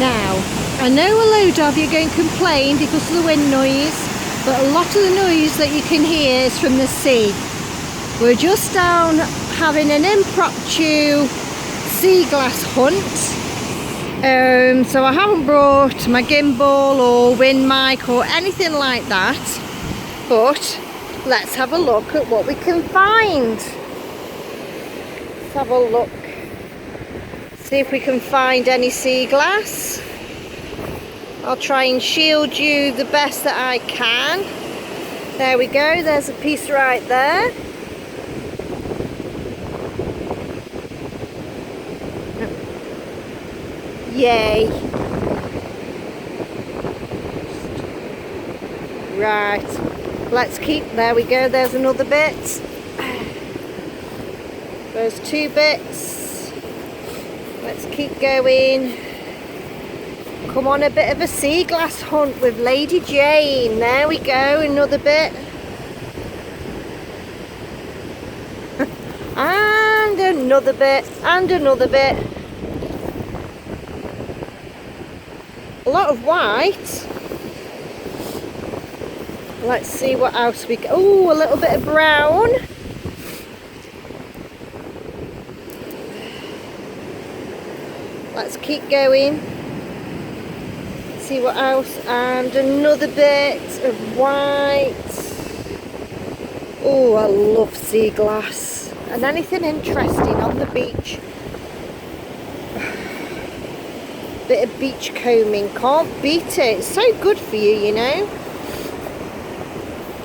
Now, I know a load of you are going to complain because of the wind noise, but a lot of the noise that you can hear is from the sea. We're just down having an impromptu sea glass hunt. So I haven't brought my gimbal or wind mic or anything like that, but let's have a look at what we can find. Let's have a look, see if we can find any sea glass. I'll try and shield you the best that I can. There we go, there's a piece right there. Yay. Right, let's keep, there we go, there's another bit. There's 2 bits. Let's keep going. Come on, a bit of a sea glass hunt with Lady Jane. There we go, another bit. And another bit, and another bit. A lot of white. Let's see what else we got. Oh, a little bit of brown. Let's keep going. See what else, and another bit of white. Oh, I love sea glass and anything interesting on the beach. Bit of beach combing, can't beat it. It's so good for you, you know.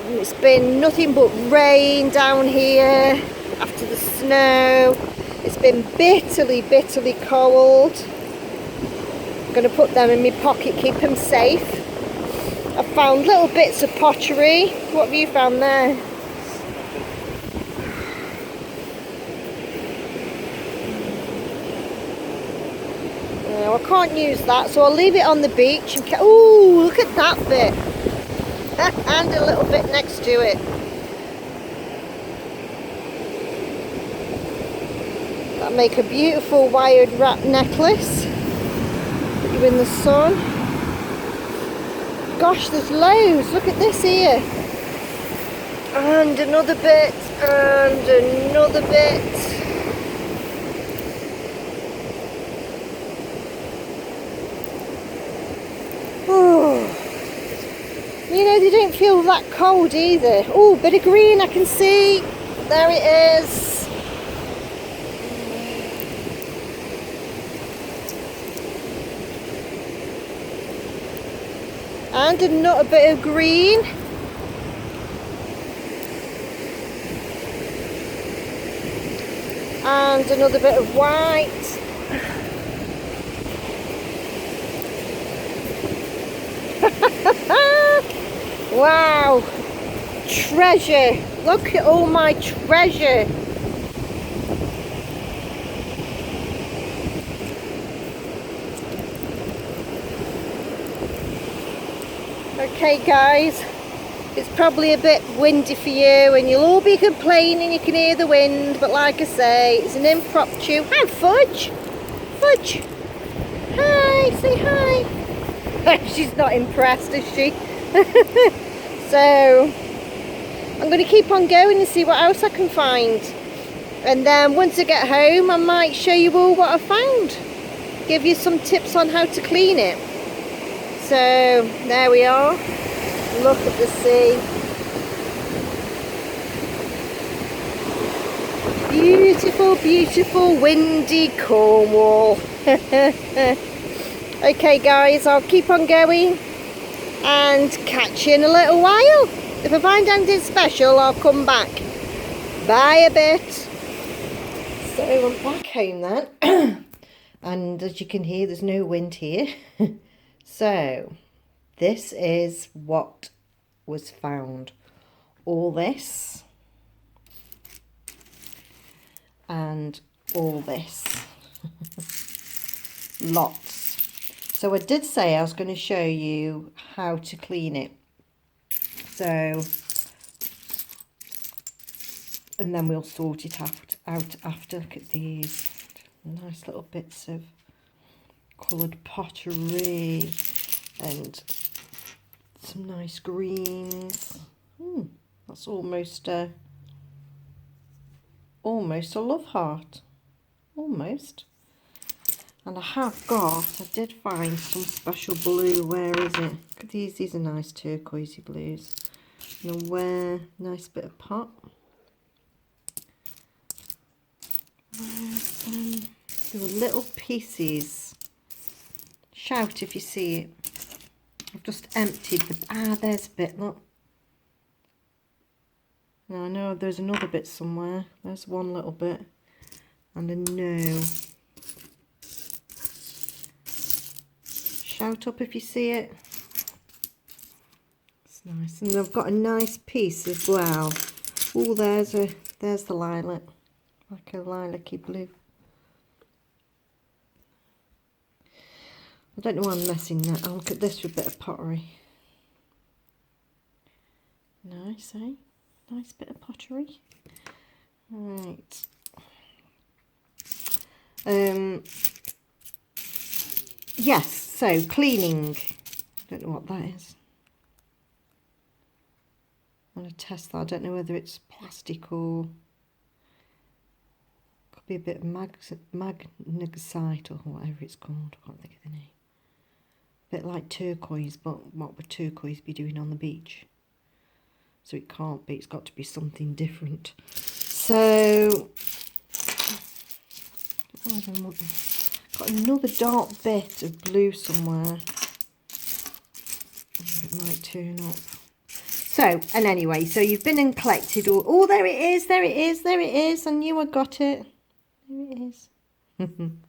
And it's been nothing but rain down here after the snow. It's been bitterly cold. I'm going to put them in my pocket, keep them safe. I found little bits of pottery. What have you found there? No, I can't use that, so I'll leave it on the beach. Oh, look at that bit. And a little bit next to it. That'll make a beautiful wired wrap necklace. In the sun. Gosh, there's loads. Look at this here. And another bit, and another bit. Oh, you know, they don't feel that cold either. Oh, bit of green I can see. There it is. And another bit of green. And another bit of white. Wow, treasure. Look at all my treasure. Okay guys, it's probably a bit windy for you and you'll all be complaining you can hear the wind, but like I say, it's an impromptu. Hi Fudge! Fudge! Hi, say hi! She's not impressed, is she? So, I'm going to keep on going and see what else I can find. And then once I get home, I might show you all what I found. Give you some tips on how to clean it. So there we are, look at the sea. Beautiful windy Cornwall. Okay guys, I'll keep on going and catch you in a little while. If I find anything special, I'll come back. Bye a bit. So I'm back home then. And as you can hear, there's no wind here. So, this is what was found. All this and all this. Lots. So I did say I was going to show you how to clean it. So, and then we'll sort it out after. Look at these nice little bits of coloured pottery and some nice greens. That's almost a love heart. Almost. And I did find some special blue. Where is it? These are nice turquoisey blues. And a nice bit of pot. There were little pieces. Shout if you see it. I've just emptied there's a bit, look. Now I know there's another bit somewhere. There's one little bit. And a no. Shout up if you see it. It's nice. And I've got a nice piece as well. Oh, there's the lilac. Like a lilac-y blue. I don't know why I'm messing that. I'll look at this with a bit of pottery. Nice, eh? Nice bit of pottery. Right. Yes, so cleaning. I don't know what that is. I'm going to test that. I don't know whether it's plastic or could be a bit of magnesite or whatever it's called. I can't think of the name. A bit like turquoise, but what would turquoise be doing on the beach? So it can't be, it's got to be something different. So, got another dark bit of blue somewhere. It might turn up. So, and anyway, so you've been and collected all, oh, there it is, there it is, there it is. I knew I got it. There it is. Them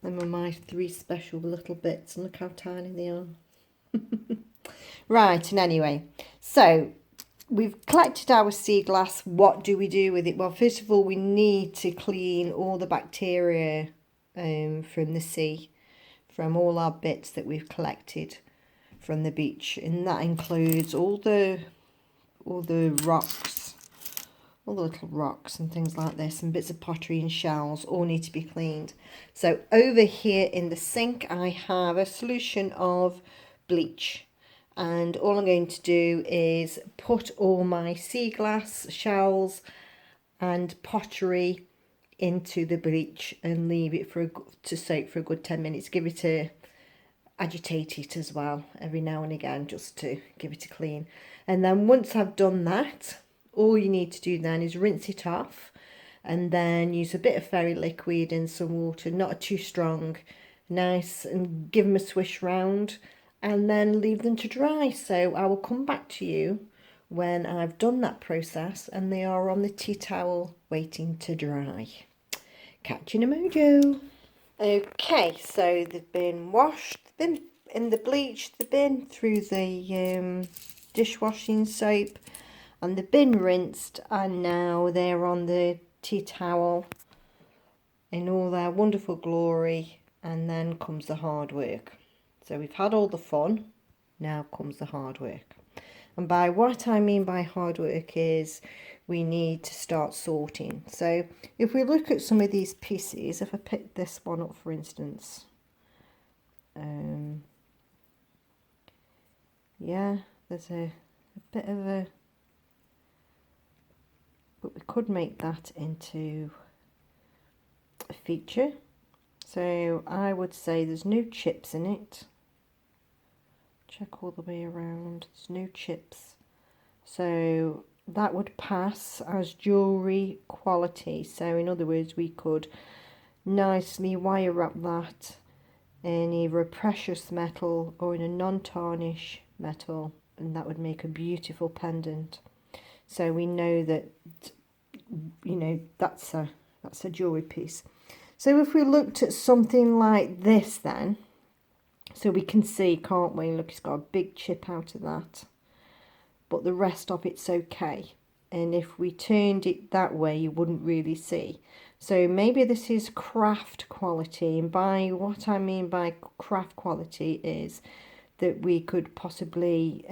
are my 3 special little bits. Look how tiny they are. Right, and anyway, so we've collected our sea glass. What do we do with it? Well, first of all, we need to clean all the bacteria from the sea, from all our bits that we've collected from the beach, and that includes all the rocks, all the little rocks and things like this, and bits of pottery and shells all need to be cleaned. So over here in the sink I have a solution of bleach, and all I'm going to do is put all my sea glass, shells and pottery into the bleach and leave it to soak for a good 10 minutes. Give it a agitate it as well every now and again, just to give it a clean. And then once I've done that, all you need to do then is rinse it off, and then use a bit of fairy liquid and some water, not too strong, nice, and give them a swish round, and then leave them to dry. So I will come back to you when I've done that process and they are on the tea towel waiting to dry. Catch you in a mojo. Okay, so they've been washed, been in the bleach, they've been through the dishwashing soap, and they've been rinsed, and now they're on the tea towel in all their wonderful glory, and then comes the hard work. So we've had all the fun, now comes the hard work. And by what I mean by hard work is we need to start sorting. So if we look at some of these pieces, if I pick this one up for instance, yeah, there's a bit of a, but we could make that into a feature. So I would say there's no chips in it. Check all the way around, there's no chips. So that would pass as jewellery quality. So in other words, we could nicely wire wrap that in either a precious metal or in a non-tarnish metal, and that would make a beautiful pendant. So we know that, you know, that's a jewellery piece. So if we looked at something like this then, so we can see, can't we? Look, it's got a big chip out of that, but the rest of it's okay. And if we turned it that way, you wouldn't really see. So maybe this is craft quality, and by what I mean by craft quality is that we could possibly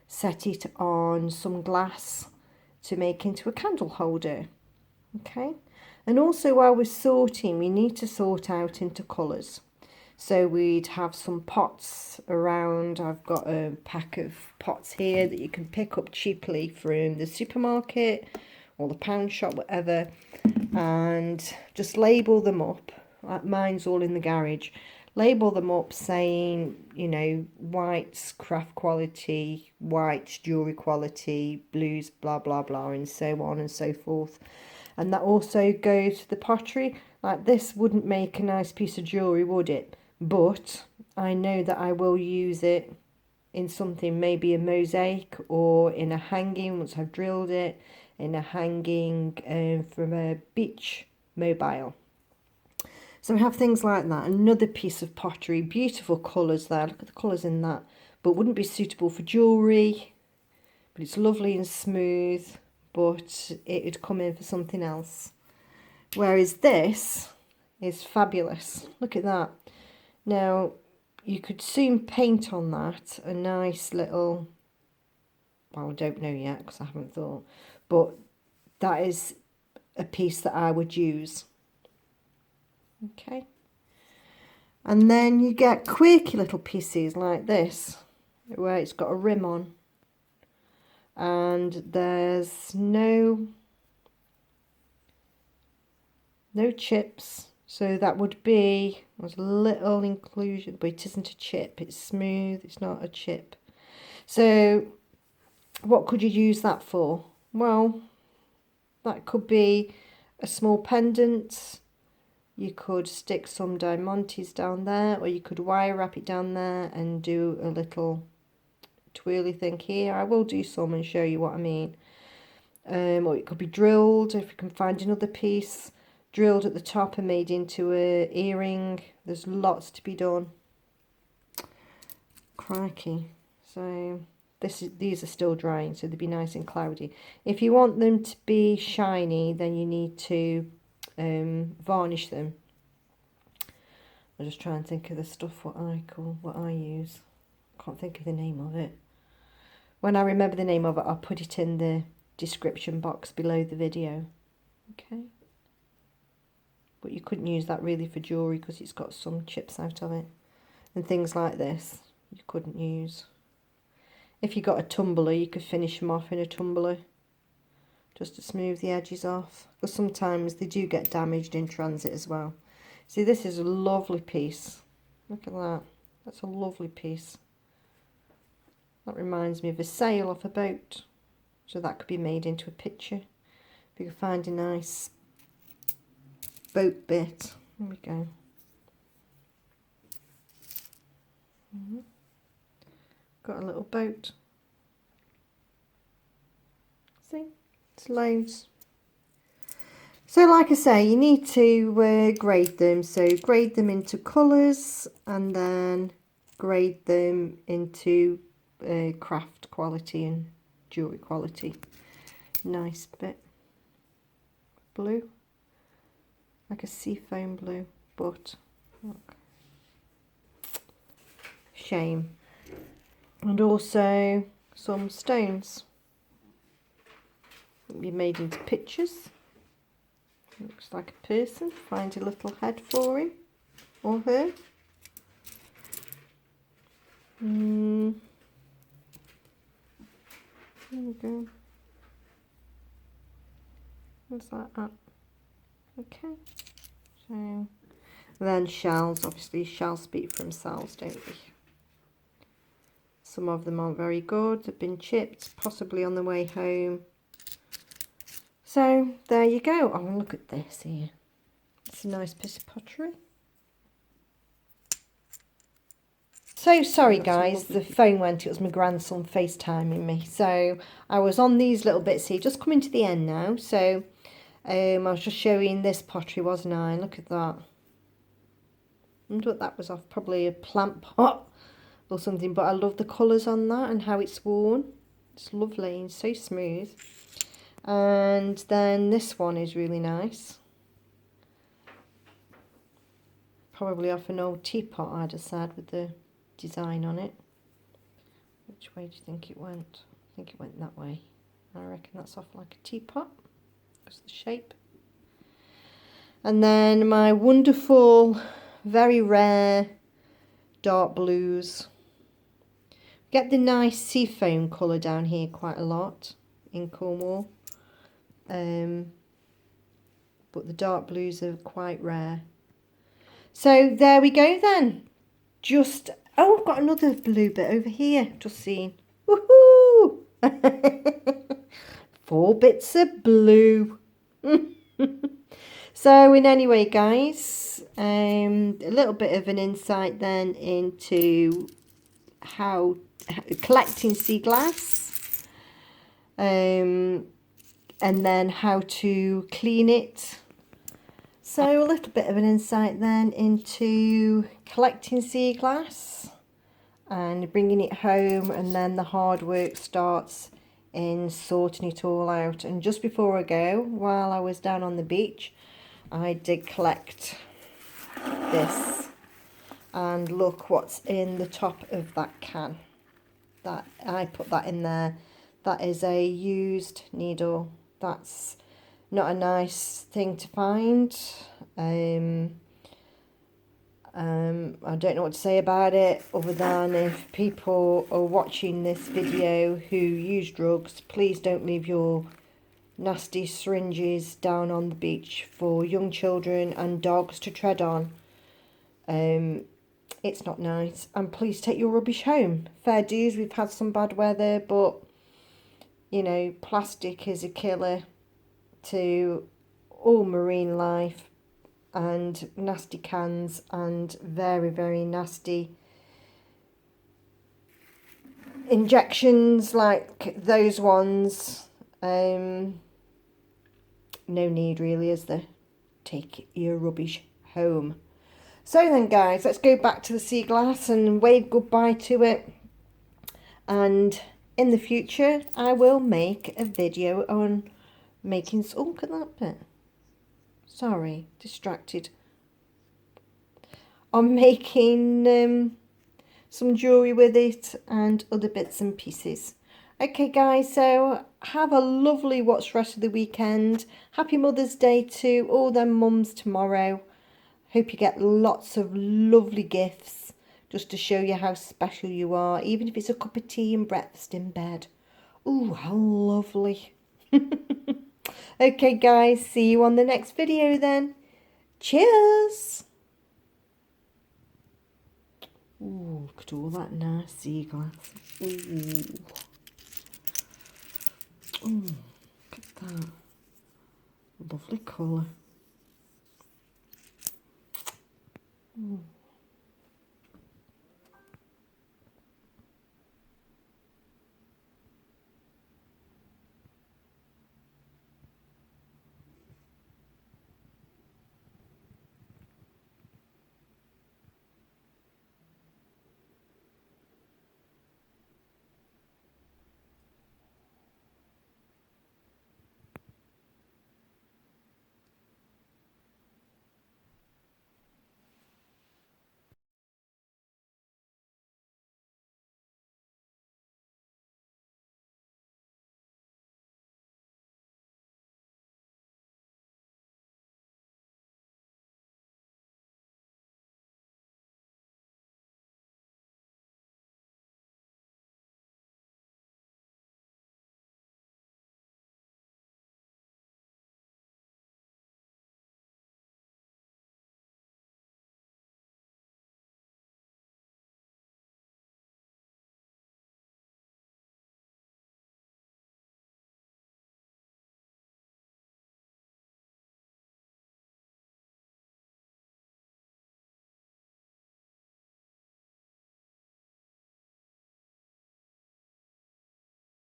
set it on some glass to make into a candle holder. Okay, and also while we're sorting, we need to sort out into colours. So we'd have some pots around. I've got a pack of pots here that you can pick up cheaply from the supermarket or the pound shop, whatever, and just label them up. Mine's all in the garage. Label them up saying, you know, whites craft quality, whites jewellery quality, blues blah blah blah, and so on and so forth. And that also goes to the pottery. Like, this wouldn't make a nice piece of jewellery, would it? But I know that I will use it in something, maybe a mosaic or in a hanging once I've drilled it, in a hanging from a beach mobile. So we have things like that. Another piece of pottery, beautiful colours there. Look at the colours in that. But wouldn't be suitable for jewellery. But it's lovely and smooth. But it would come in for something else. Whereas this is fabulous. Look at that. Now, you could soon paint on that a nice little, well, I don't know yet because I haven't thought, but that is a piece that I would use. Okay. And then you get quirky little pieces like this, where it's got a rim on. And there's no chips. So that would be, there's a little inclusion, but it isn't a chip. It's smooth, it's not a chip. So what could you use that for? Well, that could be a small pendant. You could stick some diamantes down there, or you could wire wrap it down there and do a little twirly thing here. I will do some and show you what I mean. Or it could be drilled, if you can find another piece, drilled at the top and made into a earring. There's lots to be done. Crikey. So these are still drying, so they'd be nice and cloudy. If you want them to be shiny, then you need to varnish them. I'll just try and think of the stuff what I use. Can't think of the name of it. When I remember the name of it, I'll put it in the description box below the video. Okay. But you couldn't use that really for jewellery because it's got some chips out of it. And things like this you couldn't use. If you got a tumbler, you could finish them off in a tumbler just to smooth the edges off. Because sometimes they do get damaged in transit as well. See, this is a lovely piece. Look at that. That's a lovely piece. That reminds me of a sail off a boat. So that could be made into a picture. If you can find a nice boat bit. There we go. Got a little boat. See? It's loads. So like I say, you need to grade them. So grade them into colours and then grade them into craft quality and jewellery quality. Nice bit. Blue. Like a seafoam blue, but look. Shame. And also some stones. Be made into pictures. Looks like a person. Find a little head for him or her. There we go. What's that at? Okay. So then shells. Obviously, shells speak for themselves, don't they? Some of them aren't very good. They've been chipped, possibly on the way home. So there you go. Oh, look at this here. It's a nice piece of pottery. So sorry guys, the phone went. It was my grandson FaceTiming me. So I was on these little bits here, just coming to the end now. So I was just showing this pottery, wasn't I? Look at that. I wonder what that was off. Probably a plant pot or something. But I love the colours on that and how it's worn. It's lovely and so smooth. And then this one is really nice. Probably off an old teapot, I'd have said, with the design on it. Which way do you think it went? I think it went that way. I reckon that's off like a teapot. That's the shape. And then my wonderful, very rare dark blues. Get the nice seafoam colour down here quite a lot in Cornwall. But the dark blues are quite rare. So there we go then. Just, oh, I've got another blue bit over here. Just seen. Woohoo! 4 bits of blue. So in any way, guys, a little bit of an insight then into how collecting sea glass, and then how to clean it. So a little bit of an insight then into collecting sea glass and bringing it home, and then the hard work starts in sorting it all out. And just before I go, while I was down on the beach, I did collect this, and look what's in the top of that can. That I put that in there. That is a used needle. That's not a nice thing to find. I don't know what to say about it, other than if people are watching this video who use drugs, please don't leave your nasty syringes down on the beach for young children and dogs to tread on. It's not nice. And please take your rubbish home. Fair dues, we've had some bad weather, but you know, plastic is a killer to all marine life, and nasty cans and very, very nasty injections like those ones. No need really, is there? Take your rubbish home. So then guys, let's go back to the sea glass and wave goodbye to it. And in the future I will make a video on making, oh look at that bit, sorry, distracted, on making some jewellery with it and other bits and pieces. Okay guys, so have a lovely what's rest of the weekend. Happy Mother's Day to all them mums tomorrow. Hope you get lots of lovely gifts just to show you how special you are, even if it's a cup of tea and breakfast in bed. Ooh, how lovely. Okay guys, see you on the next video then. Cheers. Ooh, look at all that nice sea glass. Ooh. Ooh, look at that. Lovely colour. Ooh.